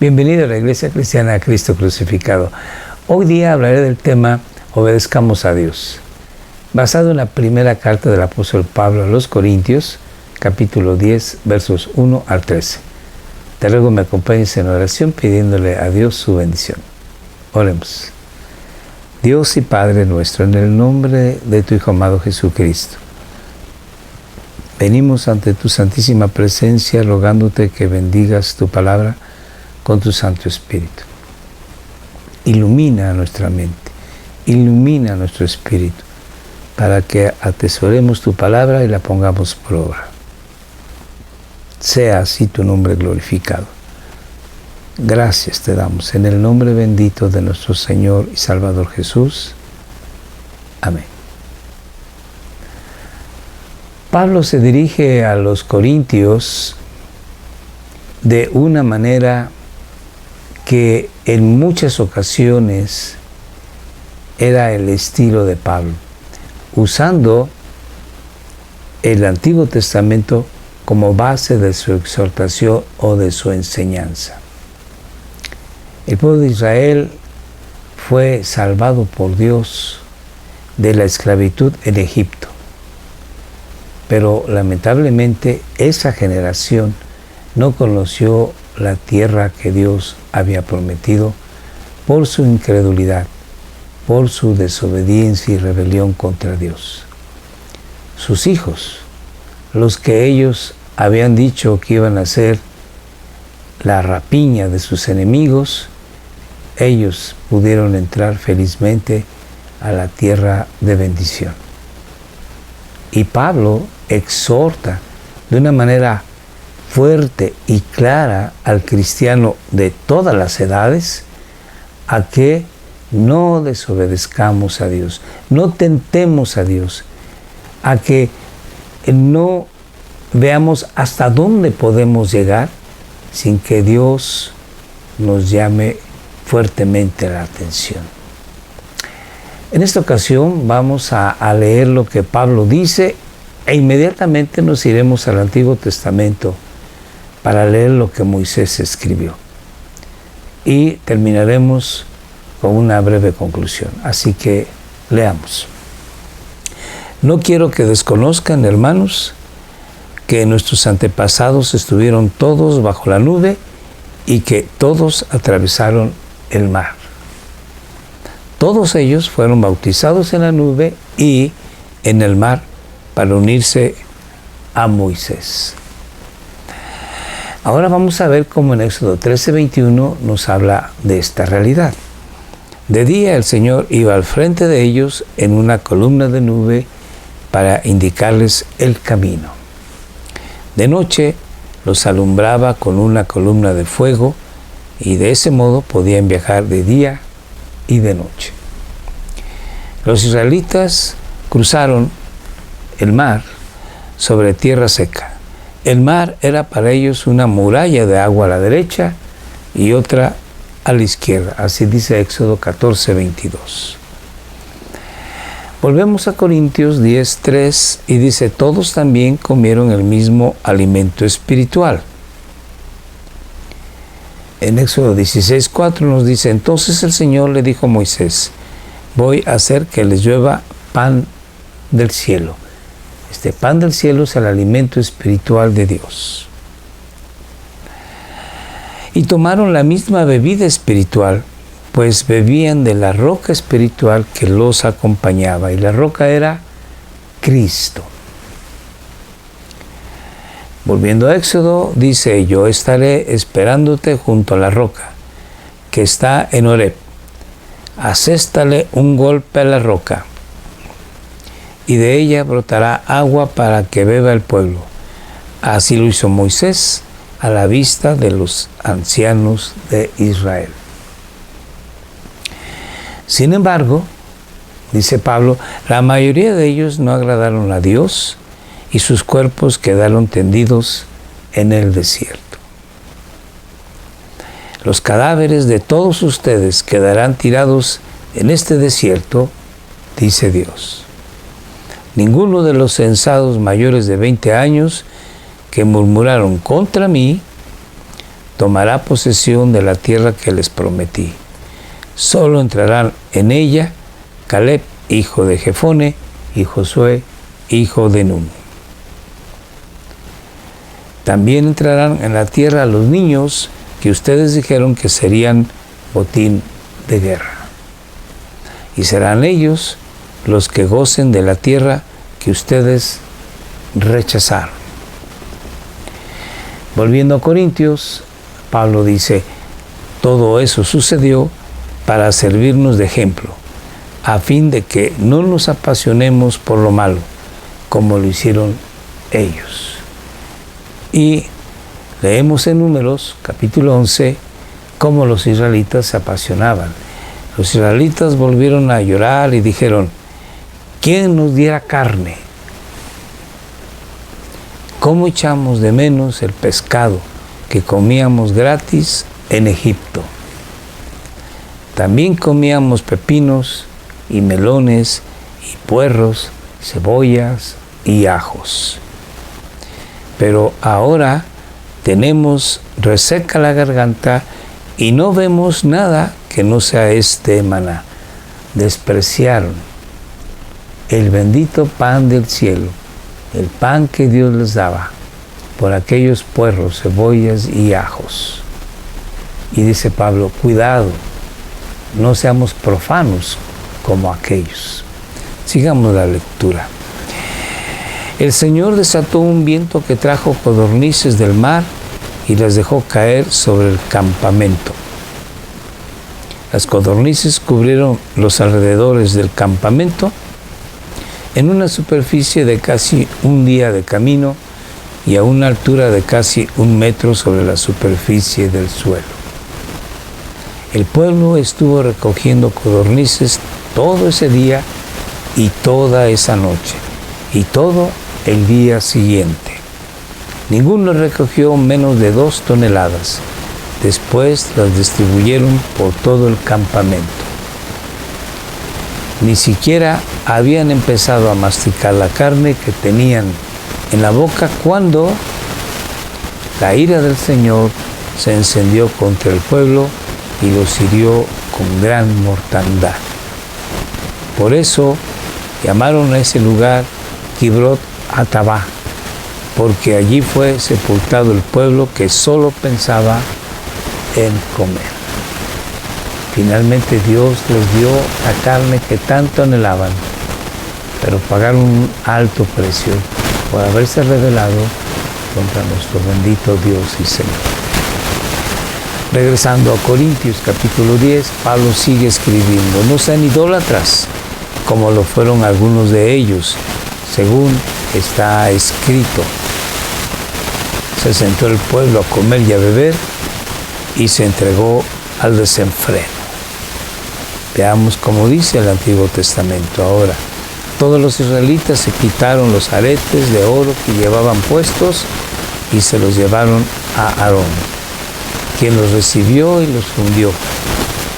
Bienvenido a la Iglesia Cristiana Cristo Crucificado. Hoy día hablaré del tema Obedezcamos a Dios, basado en la primera carta del apóstol Pablo a los Corintios, capítulo 10, versos 1 al 13. Te ruego me acompañes en oración pidiéndole a Dios su bendición. Oremos. Dios y Padre nuestro, en el nombre de tu Hijo amado Jesucristo, venimos ante tu santísima presencia rogándote que bendigas tu palabra con tu Santo Espíritu. Ilumina nuestra mente, ilumina nuestro espíritu, para que atesoremos tu palabra y la pongamos por obra. Sea así tu nombre glorificado. Gracias te damos en el nombre bendito de nuestro Señor y Salvador Jesús. Amén. Pablo se dirige a los corintios de una manera que en muchas ocasiones era el estilo de Pablo, usando el Antiguo Testamento como base de su exhortación o de su enseñanza. El pueblo de Israel fue salvado por Dios de la esclavitud en Egipto, pero lamentablemente esa generación no conoció la tierra que Dios había prometido por su incredulidad, por su desobediencia y rebelión contra Dios. Sus hijos, los que ellos habían dicho que iban a ser la rapiña de sus enemigos, ellos pudieron entrar felizmente a la tierra de bendición. Y Pablo exhorta de una manera fuerte y clara al cristiano de todas las edades a que no desobedezcamos a Dios, no tentemos a Dios, a que no veamos hasta dónde podemos llegar sin que Dios nos llame fuertemente la atención. En esta ocasión vamos a leer lo que Pablo dice e inmediatamente nos iremos al Antiguo Testamento para leer lo que Moisés escribió. Y terminaremos con una breve conclusión. Así que leamos. No quiero que desconozcan, hermanos, que nuestros antepasados estuvieron todos bajo la nube y que todos atravesaron el mar. Todos ellos fueron bautizados en la nube y en el mar para unirse a Moisés. Ahora vamos a ver cómo en Éxodo 13:21 nos habla de esta realidad. De día el Señor iba al frente de ellos en una columna de nube para indicarles el camino. De noche los alumbraba con una columna de fuego y de ese modo podían viajar de día y de noche. Los israelitas cruzaron el mar sobre tierra seca. El mar era para ellos una muralla de agua a la derecha y otra a la izquierda. Así dice Éxodo 14:22. Volvemos a Corintios 10:3 y dice, todos también comieron el mismo alimento espiritual. En Éxodo 16:4 nos dice, entonces el Señor le dijo a Moisés, voy a hacer que les llueva pan del cielo. Este pan del cielo es el alimento espiritual de Dios. Y tomaron la misma bebida espiritual, pues bebían de la roca espiritual que los acompañaba, y la roca era Cristo. Volviendo a Éxodo, dice, yo estaré esperándote junto a la roca, que está en Horeb. Aséstale un golpe a la roca, y de ella brotará agua para que beba el pueblo. Así lo hizo Moisés a la vista de los ancianos de Israel. Sin embargo, dice Pablo, la mayoría de ellos no agradaron a Dios y sus cuerpos quedaron tendidos en el desierto. Los cadáveres de todos ustedes quedarán tirados en este desierto, dice Dios. Ninguno de los censados mayores de 20 años que murmuraron contra mí tomará posesión de la tierra que les prometí. Solo entrarán en ella Caleb, hijo de Jefone, y Josué, hijo de Nun. También entrarán en la tierra los niños que ustedes dijeron que serían botín de guerra. Y serán ellos los que gocen de la tierra que ustedes rechazaron. Volviendo a Corintios, Pablo dice, todo eso sucedió para servirnos de ejemplo, a fin de que no nos apasionemos por lo malo, como lo hicieron ellos. Y leemos en Números, capítulo 11, cómo los israelitas se apasionaban. Los israelitas volvieron a llorar y dijeron, ¿quién nos diera carne? ¿Cómo echamos de menos el pescado que comíamos gratis en Egipto? También comíamos pepinos y melones y puerros, cebollas y ajos. Pero ahora tenemos reseca la garganta y no vemos nada que no sea este maná. Despreciaron el bendito pan del cielo, el pan que Dios les daba, por aquellos puerros, cebollas y ajos. Y dice Pablo, cuidado, no seamos profanos como aquellos. Sigamos la lectura. El Señor desató un viento que trajo codornices del mar y las dejó caer sobre el campamento. Las codornices cubrieron los alrededores del campamento en una superficie de casi un día de camino y a una altura de casi 1 metro sobre la superficie del suelo. El pueblo estuvo recogiendo codornices todo ese día y toda esa noche y todo el día siguiente. Ninguno recogió menos de 2 toneladas. Después las distribuyeron por todo el campamento. Ni siquiera habían empezado a masticar la carne que tenían en la boca cuando la ira del Señor se encendió contra el pueblo y los hirió con gran mortandad. Por eso llamaron a ese lugar Kibrot Hatabá, porque allí fue sepultado el pueblo que solo pensaba en comer. Finalmente Dios les dio la carne que tanto anhelaban, pero pagaron un alto precio por haberse rebelado contra nuestro bendito Dios y Señor. Regresando a Corintios capítulo 10, Pablo sigue escribiendo, no sean idólatras, como lo fueron algunos de ellos, según está escrito. Se sentó el pueblo a comer y a beber y se entregó al desenfreno. Veamos cómo dice el Antiguo Testamento ahora. Todos los israelitas se quitaron los aretes de oro que llevaban puestos y se los llevaron a Aarón, quien los recibió y los fundió.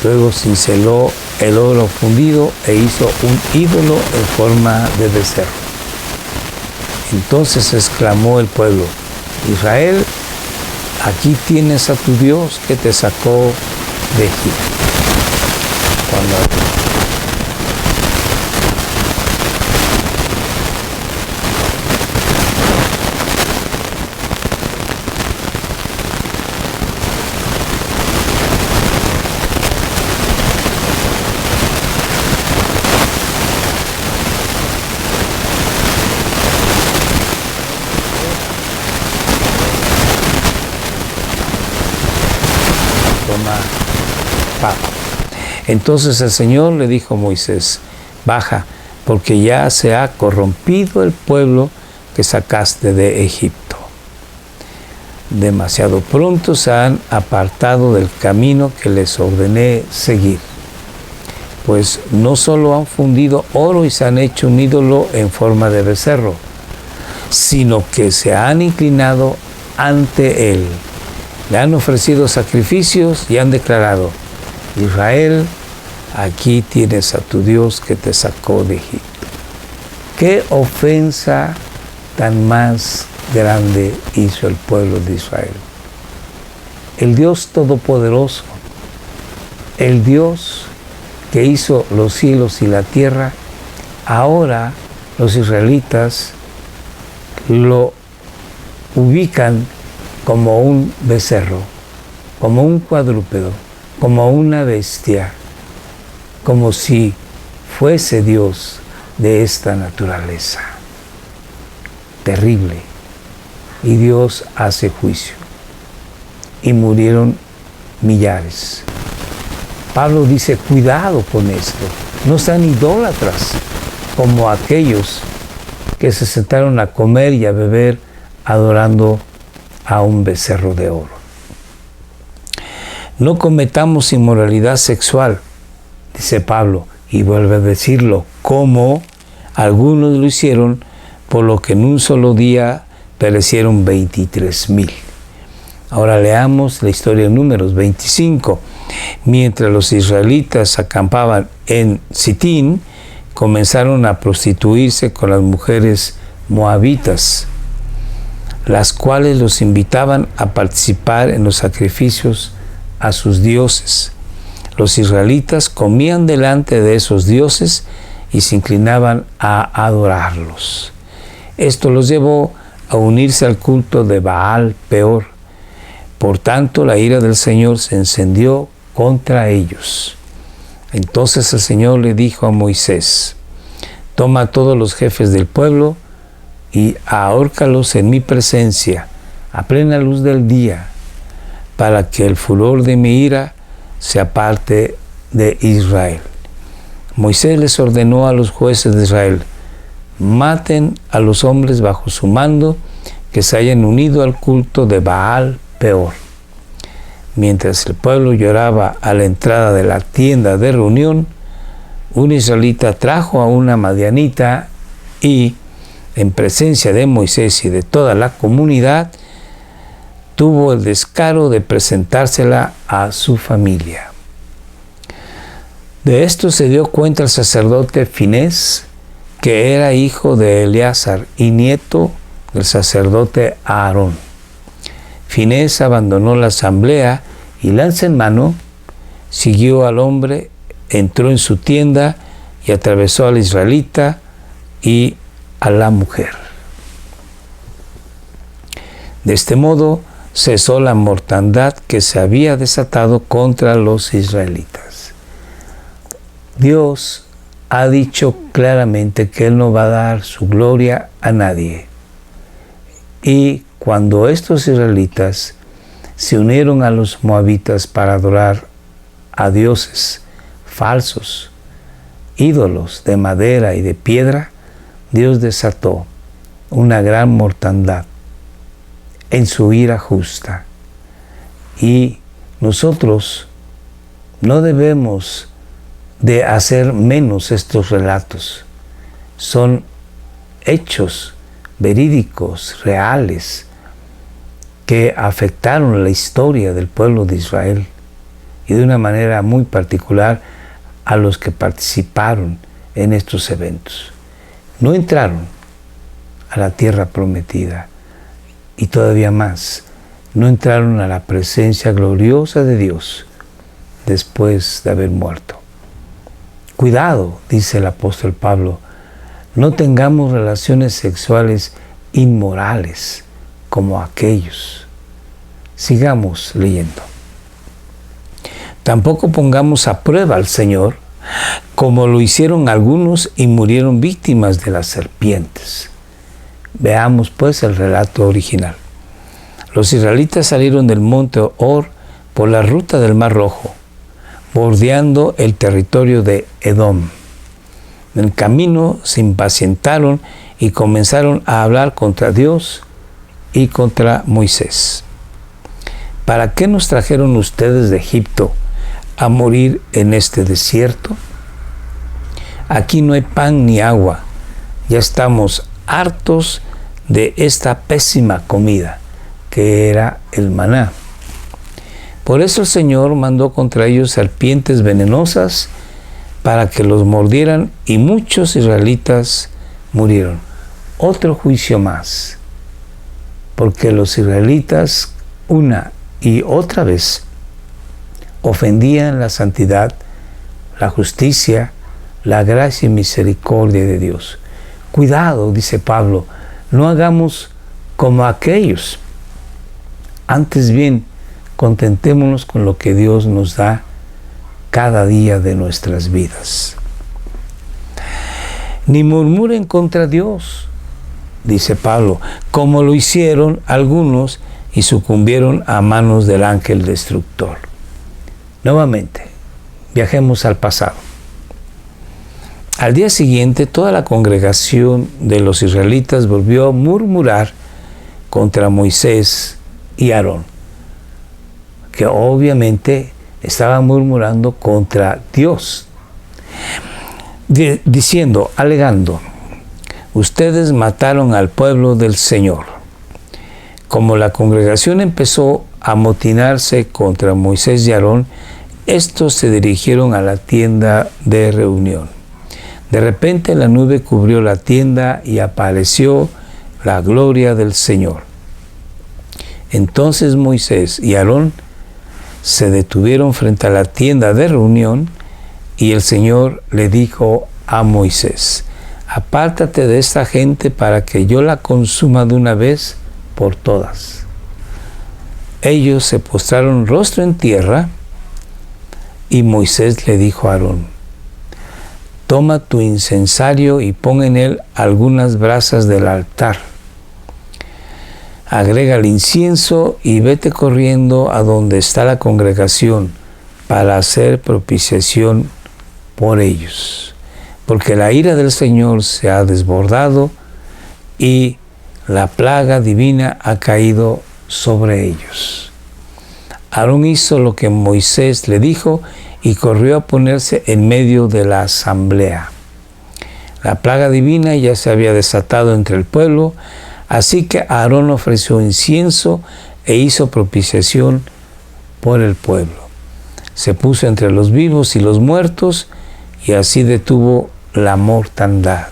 Luego cinceló el oro fundido e hizo un ídolo en forma de becerro. Entonces exclamó el pueblo, Israel, aquí tienes a tu Dios que te sacó de Egipto. Entonces el Señor le dijo a Moisés, baja, porque ya se ha corrompido el pueblo que sacaste de Egipto. Demasiado pronto se han apartado del camino que les ordené seguir, pues no solo han fundido oro y se han hecho un ídolo en forma de becerro, sino que se han inclinado ante él. Le han ofrecido sacrificios y han declarado, Israel, aquí tienes a tu Dios que te sacó de Egipto. ¿Qué ofensa tan más grande hizo el pueblo de Israel? el Dios Todopoderoso, el Dios que hizo los cielos y la tierra, ahora los israelitas lo ubican como un becerro, como un cuadrúpedo, como una bestia, como si fuese Dios de esta naturaleza. Terrible. Y Dios hace juicio. Y murieron millares. Pablo dice, cuidado con esto. No sean idólatras como aquellos que se sentaron a comer y a beber adorando a un becerro de oro. No cometamos inmoralidad sexual, dice Pablo, y vuelve a decirlo, como algunos lo hicieron, por lo que en un solo día perecieron 23,000. Ahora leamos la historia en Números 25. Mientras los israelitas acampaban en Sitín, comenzaron a prostituirse con las mujeres moabitas, las cuales los invitaban a participar en los sacrificios a sus dioses. Los israelitas comían delante de esos dioses y se inclinaban a adorarlos. Esto los llevó a unirse al culto de Baal Peor. Por tanto, la ira del Señor se encendió contra ellos. Entonces el Señor le dijo a Moisés, toma a todos los jefes del pueblo y ahórcalos en mi presencia, a plena luz del día, para que el furor de mi ira se aparte de Israel. Moisés les ordenó a los jueces de Israel, maten a los hombres bajo su mando que se hayan unido al culto de Baal Peor. Mientras el pueblo lloraba a la entrada de la tienda de reunión, un israelita trajo a una madianita y, en presencia de Moisés y de toda la comunidad, tuvo el descaro de presentársela a su familia. De esto se dio cuenta el sacerdote Finés, que era hijo de Eleazar y nieto del sacerdote Aarón. Finés abandonó la asamblea y, lanza en mano, siguió al hombre, entró en su tienda y atravesó al israelita y a la mujer. De este modo cesó la mortandad que se había desatado contra los israelitas. Dios ha dicho claramente que Él no va a dar su gloria a nadie. Y cuando estos israelitas se unieron a los moabitas para adorar a dioses falsos, ídolos de madera y de piedra, Dios desató una gran mortandad en su ira justa. Y nosotros no debemos de hacer menos estos relatos. Son hechos verídicos, reales, que afectaron la historia del pueblo de Israel y de una manera muy particular a los que participaron en estos eventos. No entraron a la tierra prometida y todavía más, no entraron a la presencia gloriosa de Dios después de haber muerto. Cuidado, dice el apóstol Pablo, no tengamos relaciones sexuales inmorales como aquellos. Sigamos leyendo. Tampoco pongamos a prueba al Señor, como lo hicieron algunos y murieron víctimas de las serpientes. Veamos pues el relato original. Los israelitas salieron del monte Hor por la ruta del Mar Rojo, bordeando el territorio de Edom. En el camino se impacientaron y comenzaron a hablar contra Dios y contra Moisés. ¿Para qué nos trajeron ustedes de Egipto a morir en este desierto? Aquí no hay pan ni agua. Ya estamos hartos de esta pésima comida, que era el maná. Por eso el Señor mandó contra ellos serpientes venenosas para que los mordieran y muchos israelitas murieron. Otro juicio más, porque los israelitas, una, y otra vez ofendían la santidad, la justicia, la gracia y misericordia de Dios. Cuidado, dice Pablo, no hagamos como aquellos. Antes bien, contentémonos con lo que Dios nos da cada día de nuestras vidas. Ni murmuren contra Dios, dice Pablo, como lo hicieron algunos y sucumbieron a manos del ángel destructor. Nuevamente, viajemos al pasado. Al día siguiente, toda la congregación de los israelitas volvió a murmurar contra Moisés y Aarón, que obviamente estaban murmurando contra Dios, diciendo, alegando, ustedes mataron al pueblo del Señor. Como la congregación empezó a amotinarse contra Moisés y Aarón, estos se dirigieron a la tienda de reunión. De repente la nube cubrió la tienda y apareció la gloria del Señor. Entonces Moisés y Aarón se detuvieron frente a la tienda de reunión y el Señor le dijo a Moisés, apártate de esta gente para que yo la consuma de una vez por todas. Ellos se postraron rostro en tierra y Moisés le dijo a Aarón, toma tu incensario y pon en él algunas brasas del altar. Agrega el incienso y vete corriendo a donde está la congregación para hacer propiciación por ellos. Porque la ira del Señor se ha desbordado y la plaga divina ha caído sobre ellos. Aarón hizo lo que Moisés le dijo y corrió a ponerse en medio de la asamblea. La plaga divina ya se había desatado entre el pueblo, así que Aarón ofreció incienso e hizo propiciación por el pueblo. Se puso entre los vivos y los muertos y así detuvo la mortandad.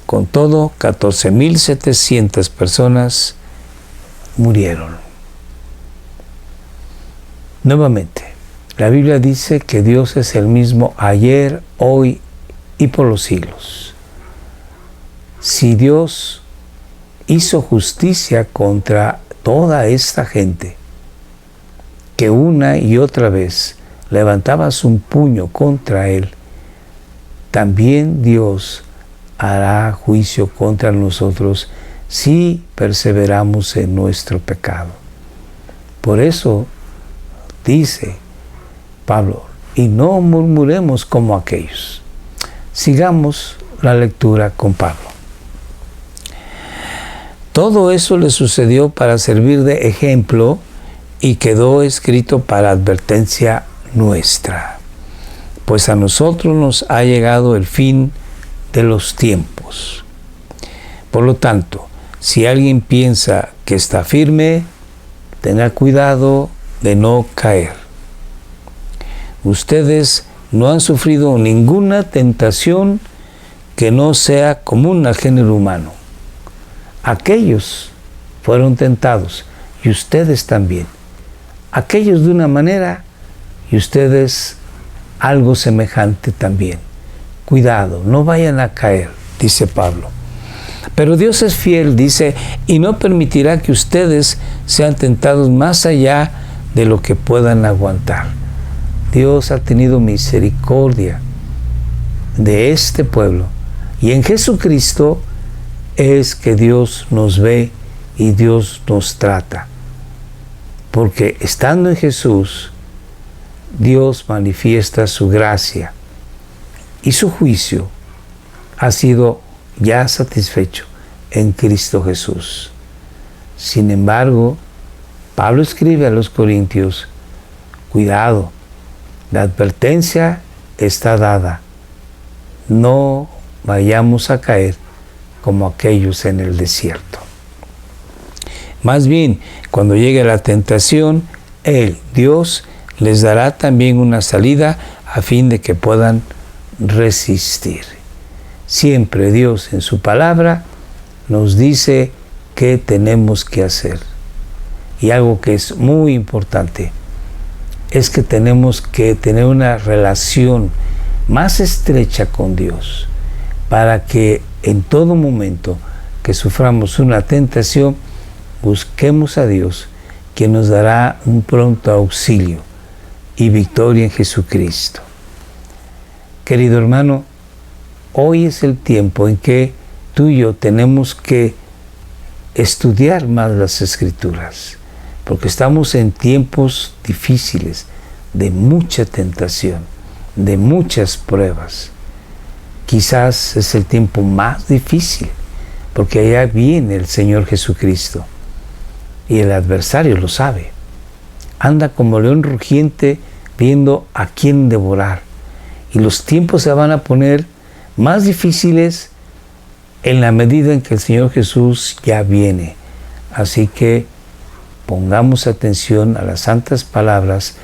Con todo, 14,700 personas murieron. Nuevamente, la Biblia dice que Dios es el mismo ayer, hoy y por los siglos. Si Dios hizo justicia contra toda esta gente que una y otra vez levantabas un puño contra Él, también Dios hará juicio contra nosotros si perseveramos en nuestro pecado. Por eso dice Pablo, y no murmuremos como aquellos. Sigamos la lectura con Pablo. Todo eso le sucedió para servir de ejemplo y quedó escrito para advertencia nuestra, pues a nosotros nos ha llegado el fin de los tiempos. Por lo tanto, si alguien piensa que está firme, tenga cuidado de no caer. Ustedes no han sufrido ninguna tentación que no sea común al género humano. Aquellos fueron tentados y ustedes también. Aquellos de una manera y ustedes algo semejante también. Cuidado, no vayan a caer, dice Pablo. Pero Dios es fiel, dice, y no permitirá que ustedes sean tentados más allá de lo que puedan aguantar. Dios ha tenido misericordia de este pueblo. Y en Jesucristo es que Dios nos ve y Dios nos trata. Porque estando en Jesús, Dios manifiesta su gracia y su juicio ha sido ya satisfecho en Cristo Jesús. Sin embargo, Pablo escribe a los Corintios, cuidado, la advertencia está dada, no vayamos a caer como aquellos en el desierto. Más bien, cuando llegue la tentación, Él, Dios, les dará también una salida a fin de que puedan resistir. Siempre Dios en su palabra nos dice qué tenemos que hacer. Y algo que es muy importante es que tenemos que tener una relación más estrecha con Dios para que en todo momento que suframos una tentación, busquemos a Dios, que nos dará un pronto auxilio y victoria en Jesucristo. Querido hermano, hoy es el tiempo en que tú y yo tenemos que estudiar más las Escrituras, porque estamos en tiempos difíciles, de mucha tentación, de muchas pruebas. Quizás es el tiempo más difícil, porque allá viene el Señor Jesucristo, y el adversario lo sabe. Anda como león rugiente viendo a quién devorar, y los tiempos se van a poner más difíciles en la medida en que el Señor Jesús ya viene. Así que pongamos atención a las santas palabras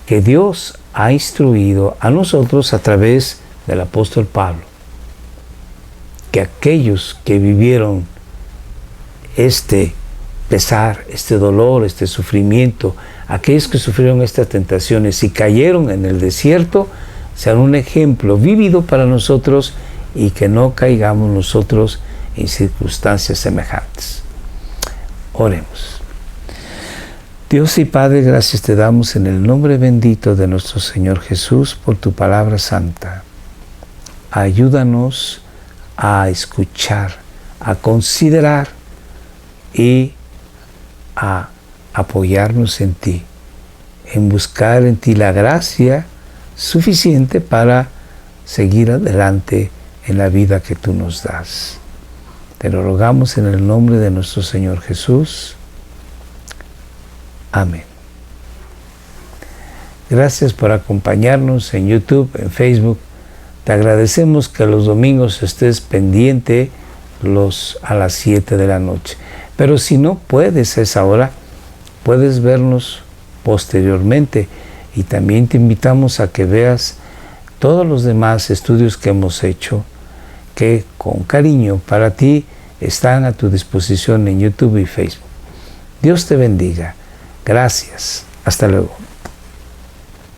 que Dios ha instruido a nosotros a través del apóstol Pablo. Que aquellos que vivieron este pesar, este dolor, este sufrimiento, aquellos que sufrieron estas tentaciones y cayeron en el desierto, sean un ejemplo vívido para nosotros y que no caigamos nosotros en circunstancias semejantes. Oremos. Dios y Padre, gracias te damos en el nombre bendito de nuestro Señor Jesús por tu palabra santa. Ayúdanos a escuchar, a considerar y a apoyarnos en ti, en buscar en ti la gracia suficiente para seguir adelante en la vida que tú nos das. Te lo rogamos en el nombre de nuestro Señor Jesús. Amén. Gracias por acompañarnos en YouTube, en Facebook. Te agradecemos que los domingos estés pendiente a las 7 de la noche. Pero si no puedes a esa hora, puedes vernos posteriormente. Y también te invitamos a que veas todos los demás estudios que hemos hecho, que con cariño para ti están a tu disposición en YouTube y Facebook. Dios te bendiga. Gracias. Hasta luego.